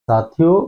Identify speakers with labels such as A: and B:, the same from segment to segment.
A: साथियों,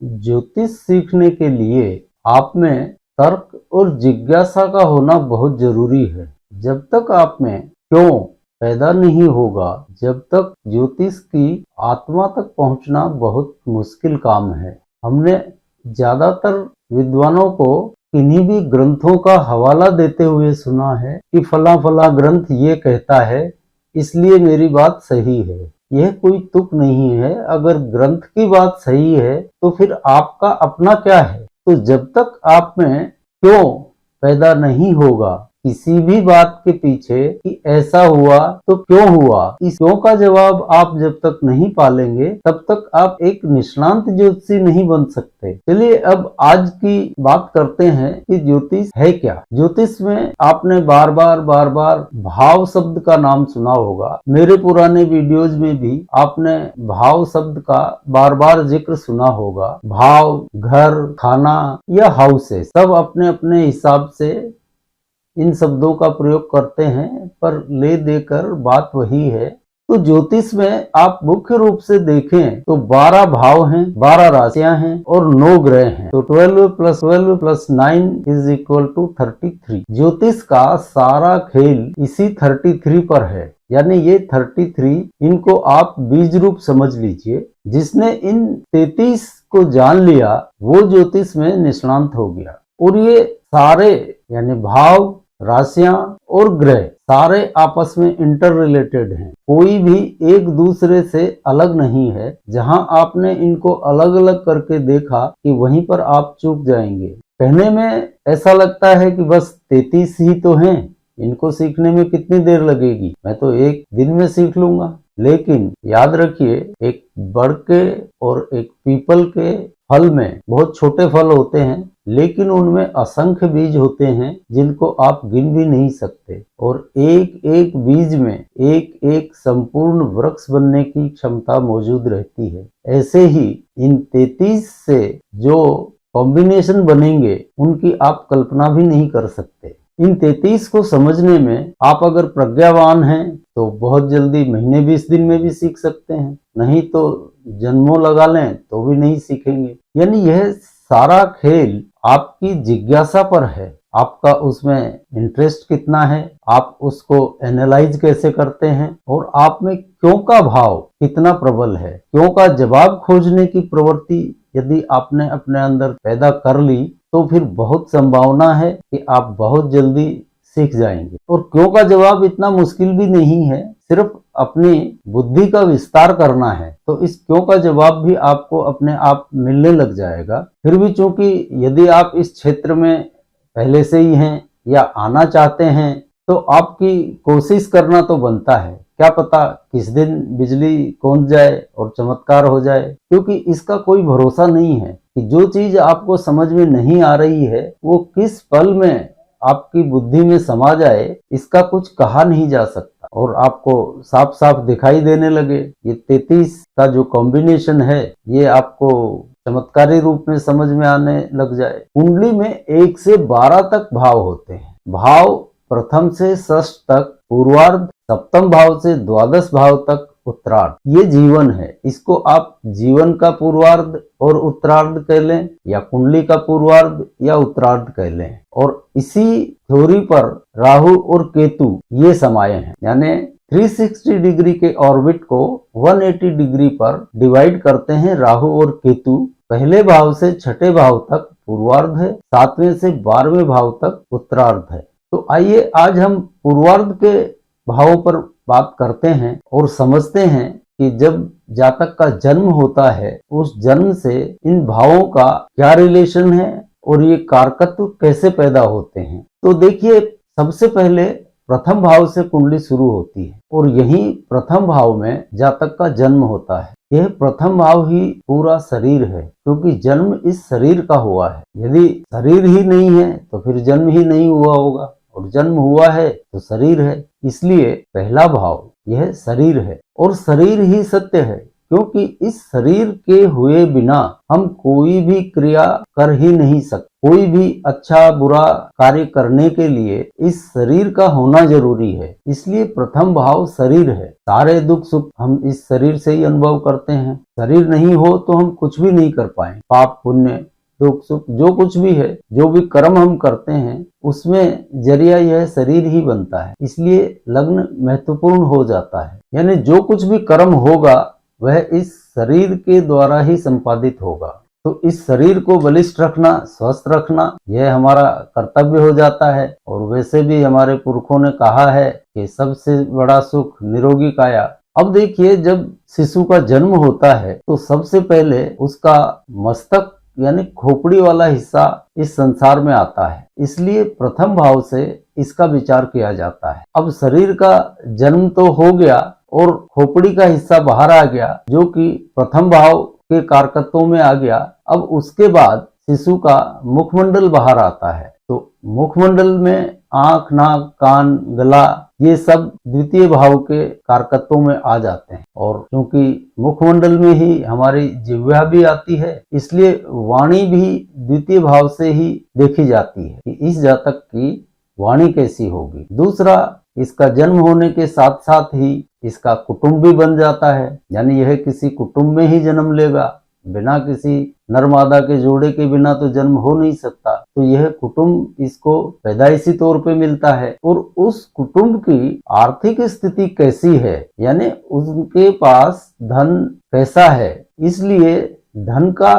A: ज्योतिष सीखने के लिए आप में तर्क और जिज्ञासा का होना बहुत जरूरी है। जब तक आप में क्यों पैदा नहीं होगा, जब तक ज्योतिष की आत्मा तक पहुंचना बहुत मुश्किल काम है। हमने ज्यादातर विद्वानों को किन्हीं भी ग्रंथों का हवाला देते हुए सुना है कि फला फला ग्रंथ ये कहता है, इसलिए मेरी बात सही है। यह कोई तुक नहीं है। अगर ग्रंथ की बात सही है तो फिर आपका अपना क्या है? तो जब तक आप में क्यों पैदा नहीं होगा, किसी भी बात के पीछे कि ऐसा हुआ तो क्यों हुआ, इस क्यों का जवाब आप जब तक नहीं पालेंगे तब तक आप एक निष्णांत ज्योतिषी नहीं बन सकते। चलिए अब आज की बात करते हैं कि ज्योतिष है क्या। ज्योतिष में आपने बार बार भाव शब्द का नाम सुना होगा। मेरे पुराने वीडियोज में भी आपने भाव शब्द का बार बार जिक्र सुना होगा। भाव, घर, खाना या हाउसेस, सब अपने अपने हिसाब से इन शब्दों का प्रयोग करते हैं, पर ले देकर बात वही है। तो ज्योतिष में आप मुख्य रूप से देखें तो 12 भाव हैं, 12 राशियां हैं और 9 ग्रह हैं। तो 12 + 12 + 9 = 33। ज्योतिष का सारा खेल इसी 33 पर है। यानी ये 33, इनको आप बीज रूप समझ लीजिए। जिसने इन 33 को जान लिया वो ज्योतिष में निष्णांत हो गया। और ये सारे यानी भाव, राशियां और ग्रह सारे आपस में इंटर रिलेटेड हैं। कोई भी एक दूसरे से अलग नहीं है। जहां आपने इनको अलग अलग करके देखा कि वहीं पर आप चूक जाएंगे। कहने में ऐसा लगता है कि बस 33 ही तो हैं, इनको सीखने में कितनी देर लगेगी, मैं तो एक दिन में सीख लूंगा। लेकिन याद रखिए, एक बड़ के और एक पीपल के फल में बहुत छोटे फल होते हैं, लेकिन उनमें असंख्य बीज होते हैं जिनको आप गिन भी नहीं सकते। और एक एक बीज में एक एक संपूर्ण वृक्ष बनने की क्षमता मौजूद रहती है। ऐसे ही इन 33 से जो कॉम्बिनेशन बनेंगे उनकी आप कल्पना भी नहीं कर सकते। इन 33 को समझने में आप अगर प्रज्ञावान हैं तो बहुत जल्दी महीने 20 दिन में भी सीख सकते हैं, नहीं तो जन्मों लगा लें तो भी नहीं सीखेंगे। यानी यह सारा खेल आपकी जिज्ञासा पर है। आपका उसमें इंटरेस्ट कितना है, आप उसको एनालाइज कैसे करते हैं और आप में क्यों का भाव कितना प्रबल है। क्यों का जवाब खोजने की प्रवृत्ति यदि आपने अपने अंदर पैदा कर ली तो फिर बहुत संभावना है कि आप बहुत जल्दी सीख जाएंगे। और क्यों का जवाब इतना मुश्किल भी नहीं है, सिर्फ अपनी बुद्धि का विस्तार करना है तो इस क्यों का जवाब भी आपको अपने आप मिलने लग जाएगा। फिर भी चूंकि यदि आप इस क्षेत्र में पहले से ही हैं या आना चाहते हैं तो आपकी कोशिश करना तो बनता है। क्या पता किस दिन बिजली कौंध जाए और चमत्कार हो जाए, क्योंकि इसका कोई भरोसा नहीं है कि जो चीज आपको समझ में नहीं आ रही है वो किस पल में आपकी बुद्धि में समा जाए, इसका कुछ कहा नहीं जा सकता और आपको साफ साफ दिखाई देने लगे। ये 33 का जो कॉम्बिनेशन है ये आपको चमत्कारी रूप में समझ में आने लग जाए। कुंडली में 1 से 12 तक भाव होते हैं। भाव प्रथम से षष्ठ तक पूर्वार्ध, सप्तम भाव से द्वादश भाव तक उत्तरार्ध। ये जीवन है। इसको आप जीवन का पूर्वार्ध और उत्तरार्ध कह लें या कुंडली का पूर्वार्ध या उत्तरार्ध कह लें। और इसी थ्योरी पर राहु और केतु ये समाये हैं। यानी 360 डिग्री के ऑर्बिट को 180 डिग्री पर डिवाइड करते हैं राहु और केतु। पहले भाव से छठे भाव तक पूर्वार्ध है, 7वें से 12वें भाव तक उत्तरार्ध है। तो आइए आज हम पूर्वार्ध के भावों पर बात करते हैं और समझते हैं कि जब जातक का जन्म होता है उस जन्म से इन भावों का क्या रिलेशन है और ये कारकत्व कैसे पैदा होते हैं। तो देखिए, सबसे पहले प्रथम भाव से कुंडली शुरू होती है और यही प्रथम भाव में जातक का जन्म होता है। यह प्रथम भाव ही पूरा शरीर है, क्योंकि जन्म इस शरीर का हुआ है। यदि शरीर ही नहीं है तो फिर जन्म ही नहीं हुआ होगा, और जन्म हुआ है तो शरीर है। इसलिए पहला भाव यह शरीर है और शरीर ही सत्य है, क्योंकि इस शरीर के हुए बिना हम कोई भी क्रिया कर ही नहीं सकते। कोई भी अच्छा बुरा कार्य करने के लिए इस शरीर का होना जरूरी है। इसलिए प्रथम भाव शरीर है। सारे दुख सुख हम इस शरीर से ही अनुभव करते हैं। शरीर नहीं हो तो हम कुछ भी नहीं कर पाए। पाप पुण्य दुख सुख जो कुछ भी है, जो भी कर्म हम करते हैं, उसमें जरिया यह शरीर ही बनता है। इसलिए लग्न महत्वपूर्ण हो जाता है। यानी जो कुछ भी कर्म होगा वह इस शरीर के द्वारा ही संपादित होगा। तो इस शरीर को बलिष्ठ रखना, स्वस्थ रखना, यह हमारा कर्तव्य हो जाता है। और वैसे भी हमारे पुरखों ने कहा है कि सबसे बड़ा सुख निरोगी काया। अब देखिए, जब शिशु का जन्म होता है तो सबसे पहले उसका मस्तक यानी खोपड़ी वाला हिस्सा इस संसार में आता है। इसलिए प्रथम भाव से इसका विचार किया जाता है। अब शरीर का जन्म तो हो गया और खोपड़ी का हिस्सा बाहर आ गया, जो कि प्रथम भाव के कारकत्वों में आ गया। अब उसके बाद शिशु का मुखमंडल बाहर आता है। तो मुखमंडल में आंख, नाक, कान, गला, ये सब द्वितीय भाव के कारकत्वों में आ जाते हैं। और क्योंकि मुखमंडल में ही हमारी जिह्वा भी आती है, इसलिए वाणी भी द्वितीय भाव से ही देखी जाती है कि इस जातक की वाणी कैसी होगी। दूसरा, इसका जन्म होने के साथ साथ ही इसका कुटुंब भी बन जाता है। यानी यह किसी कुटुंब में ही जन्म लेगा। बिना किसी नर मादा के जोड़े के बिना तो जन्म हो नहीं सकता। तो यह कुटुंब इसको पैदाइशी तौर पे मिलता है। और उस कुटुंब की आर्थिक स्थिति कैसी है, यानी उनके पास धन कैसा है, इसलिए धन का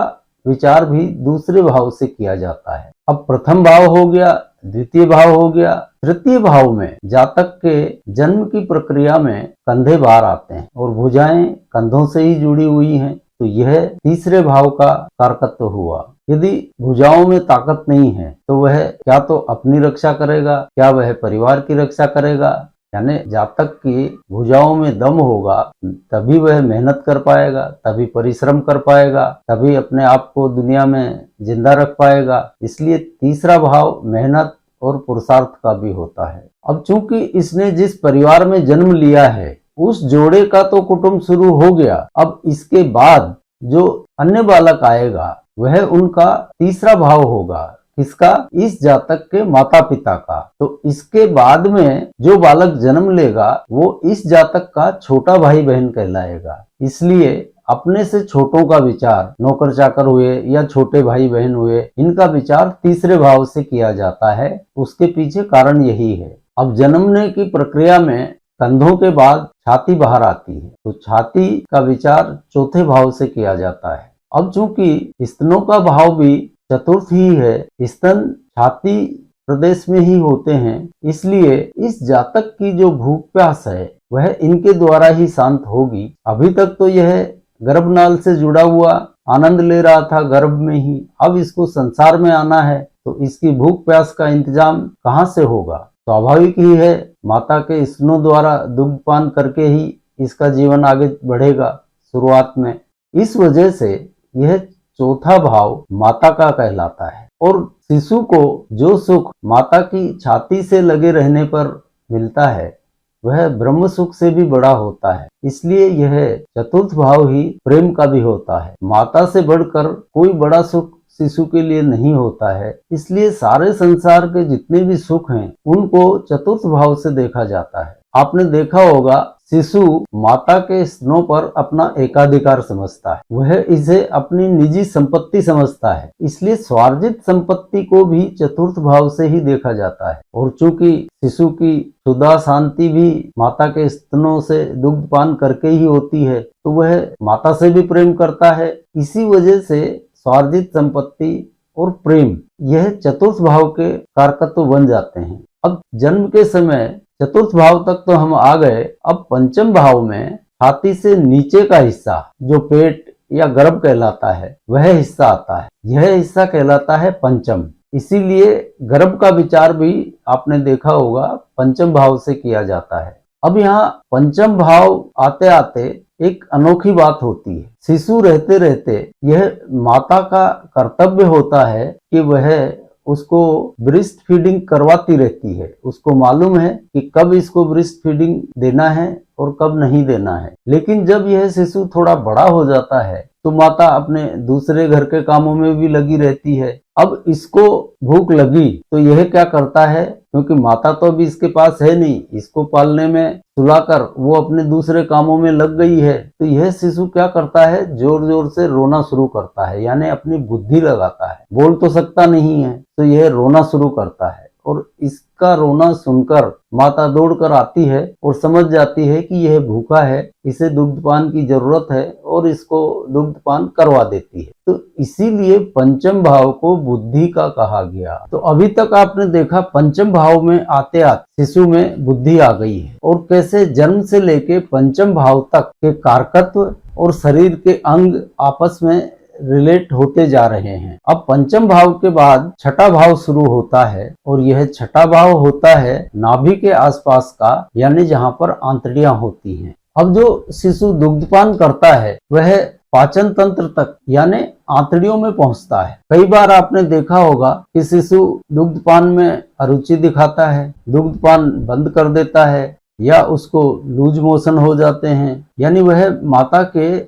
A: विचार भी दूसरे भाव से किया जाता है। अब प्रथम भाव हो गया, द्वितीय भाव हो गया। तृतीय भाव में जातक के जन्म की प्रक्रिया में कंधे बाहर आते हैं और भुजाएं कंधों से ही जुड़ी हुई हैं। तो यह तीसरे भाव का कारकत्व हुआ। यदि भुजाओं में ताकत नहीं है तो वह क्या तो अपनी रक्षा करेगा, क्या वह परिवार की रक्षा करेगा। यानी जातक की भुजाओं में दम होगा तभी वह मेहनत कर पाएगा, तभी परिश्रम कर पाएगा, तभी अपने आप को दुनिया में जिंदा रख पाएगा। इसलिए तीसरा भाव मेहनत और पुरुषार्थ का भी होता है। अब चूंकि इसने जिस परिवार में जन्म लिया है उस जोड़े का तो कुटुंब शुरू हो गया। अब इसके बाद जो अन्य बालक आएगा वह उनका तीसरा भाव होगा। किसका? इस जातक के माता पिता का। तो इसके बाद में जो बालक जन्म लेगा वो इस जातक का छोटा भाई बहन कहलाएगा। इसलिए अपने से छोटों का विचार, नौकर चाकर हुए या छोटे भाई बहन हुए, इनका विचार तीसरे भाव से किया जाता है। उसके पीछे कारण यही है। अब जन्मने की प्रक्रिया में कंधों के बाद छाती बाहर आती है, तो छाती का विचार चौथे भाव से किया जाता है। अब चूंकि स्तनों का भाव भी चतुर्थ ही है, स्तन छाती प्रदेश में ही होते हैं, इसलिए इस जातक की जो भूख प्यास है वह इनके द्वारा ही शांत होगी। अभी तक तो यह गर्भनाल से जुड़ा हुआ आनंद ले रहा था गर्भ में ही, अब इसको संसार में आना है तो इसकी भूख प्यास का इंतजाम कहाँ से होगा? स्वाभाविक ही है, माता के स्तनों द्वारा दुग्धपान करके ही इसका जीवन आगे बढ़ेगा शुरुआत में। इस वजह से यह चौथा भाव माता का कहलाता है। और शिशु को जो सुख माता की छाती से लगे रहने पर मिलता है वह ब्रह्म सुख से भी बड़ा होता है। इसलिए यह चतुर्थ भाव ही प्रेम का भी होता है। माता से बढ़कर कोई बड़ा सुख शिशु के लिए नहीं होता है। इसलिए सारे संसार के जितने भी सुख हैं उनको चतुर्थ भाव से देखा जाता है। आपने देखा होगा शिशु माता के स्तनों पर अपना एकाधिकार समझता है, वह इसे अपनी निजी संपत्ति समझता है। इसलिए स्वार्जित संपत्ति को भी चतुर्थ भाव से ही देखा जाता है। और चूंकि शिशु की क्षुधा शांति भी माता के स्तनों से दुग्धपान करके ही होती है, तो वह माता से भी प्रेम करता है। इसी वजह से स्वार्जित संपत्ति और प्रेम यह चतुर्थ भाव के कारकत्व बन जाते हैं। अब जन्म के समय चतुर्थ भाव तक तो हम आ गए। अब पंचम भाव में छाती से नीचे का हिस्सा जो पेट या गर्भ कहलाता है वह हिस्सा आता है। यह हिस्सा कहलाता है पंचम। इसीलिए गर्भ का विचार भी आपने देखा होगा पंचम भाव से किया जाता है। अब यहाँ पंचम भाव आते आते एक अनोखी बात होती है। शिशु रहते रहते यह माता का कर्तव्य होता है कि वह उसको ब्रेस्ट फीडिंग करवाती रहती है। उसको मालूम है कि कब इसको ब्रेस्ट फीडिंग देना है और कब नहीं देना है। लेकिन जब यह शिशु थोड़ा बड़ा हो जाता है तो माता अपने दूसरे घर के कामों में भी लगी रहती है। अब इसको भूख लगी तो यह क्या करता है, क्योंकि माता तो अभी इसके पास है नहीं, इसको पालने में सुलाकर वो अपने दूसरे कामों में लग गई है, तो यह शिशु क्या करता है, जोर जोर से रोना शुरू करता है, यानी अपनी बुद्धि लगाता है। बोल तो सकता नहीं है तो यह रोना शुरू करता है, और इसका रोना सुनकर माता दौड़कर आती है और समझ जाती है कि यह भूखा है, इसे दुग्धपान की जरूरत है और इसको दुग्धपान करवा देती है। तो इसीलिए पंचम भाव को बुद्धि का कहा गया। तो अभी तक आपने देखा पंचम भाव में आते आते शिशु में बुद्धि आ गई है, और कैसे जन्म से लेके पंचम भाव तक के कारकत्व और शरीर के अंग आपस में रिलेट होते जा रहे हैं। अब पंचम भाव के बाद छठा भाव शुरू होता है, और यह छठा भाव होता है नाभि के आसपास का, यानी जहाँ पर आंतड़ियां होती हैं। अब जो शिशु दुग्धपान करता है वह पाचन तंत्र तक यानी आंतड़ियों में पहुंचता है। कई बार आपने देखा होगा कि शिशु दुग्धपान में अरुचि दिखाता है, दुग्धपान बंद कर देता है, या उसको लूज मोशन हो जाते हैं, यानी वह माता के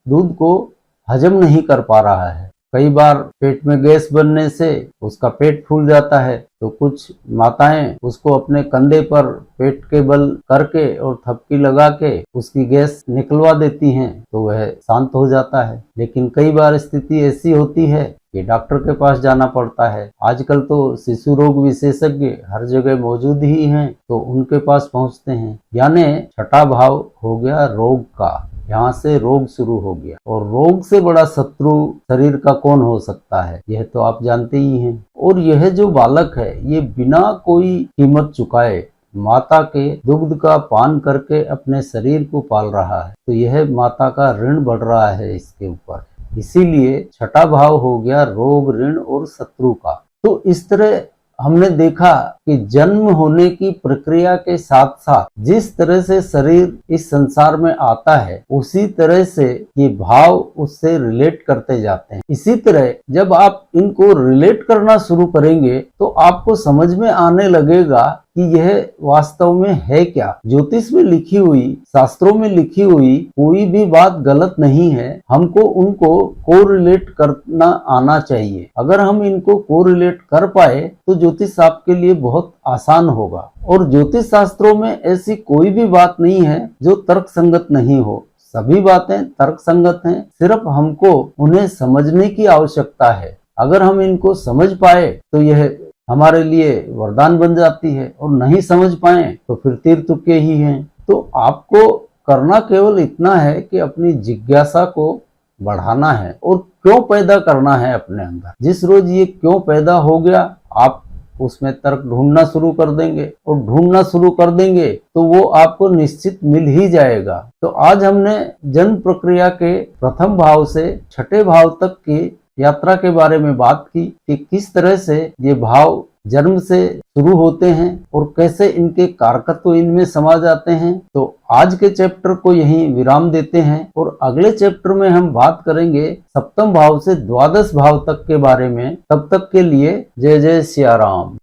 A: दूध को हजम नहीं कर पा रहा है। कई बार पेट में गैस बनने से उसका पेट फूल जाता है, तो कुछ माताएं उसको अपने कंधे पर पेट के बल करके और थपकी लगा के उसकी गैस निकलवा देती हैं, तो वह शांत हो जाता है। लेकिन कई बार स्थिति ऐसी होती है कि डॉक्टर के पास जाना पड़ता है। आजकल तो शिशु रोग विशेषज्ञ हर जगह मौजूद ही हैं, तो उनके पास पहुंचते हैं। यानी छठा भाव हो गया रोग का, यहाँ से रोग शुरू हो गया, और रोग से बड़ा शत्रु शरीर का कौन हो सकता है, यह तो आप जानते ही हैं। और यह जो बालक है ये बिना कोई कीमत चुकाए माता के दुग्ध का पान करके अपने शरीर को पाल रहा है, तो यह माता का ऋण बढ़ रहा है इसके ऊपर। इसीलिए छठा भाव हो गया रोग, ऋण और शत्रु का। तो इस तरह हमने देखा कि जन्म होने की प्रक्रिया के साथ साथ जिस तरह से शरीर इस संसार में आता है, उसी तरह से ये भाव उससे रिलेट करते जाते हैं। इसी तरह जब आप इनको रिलेट करना शुरू करेंगे तो आपको समझ में आने लगेगा कि यह वास्तव में है क्या। ज्योतिष में लिखी हुई, शास्त्रों में लिखी हुई कोई भी बात गलत नहीं है। हमको उनको कोरिलेट करना आना चाहिए। अगर हम इनको कोरिलेट कर पाए तो ज्योतिष आपके लिए बहुत आसान होगा। और ज्योतिष शास्त्रों में ऐसी कोई भी बात नहीं है जो तर्क संगत नहीं हो। सभी बातें तर्क संगत हैं, सिर्फ हमको उन्हें समझने की आवश्यकता है। अगर हम इनको समझ पाए तो यह हमारे लिए वरदान बन जाती है, और नहीं समझ पाए तो फिर तीर तुक्के ही हैं। तो आपको करना केवल इतना है कि अपनी जिज्ञासा को बढ़ाना है और क्यों पैदा करना है अपने अंदर। जिस रोज ये क्यों पैदा हो गया, आप उसमें तर्क ढूंढना शुरू कर देंगे, और ढूंढना शुरू कर देंगे तो वो आपको निश्चित मिल ही जाएगा। तो आज हमने जन्म प्रक्रिया के प्रथम भाव से छठे भाव तक की यात्रा के बारे में बात की कि किस तरह से ये भाव जन्म से शुरू होते हैं और कैसे इनके कारकत्व इनमें समा जाते हैं। तो आज के चैप्टर को यहीं विराम देते हैं, और अगले चैप्टर में हम बात करेंगे सप्तम भाव से द्वादश भाव तक के बारे में। तब तक के लिए जय जय सिया राम।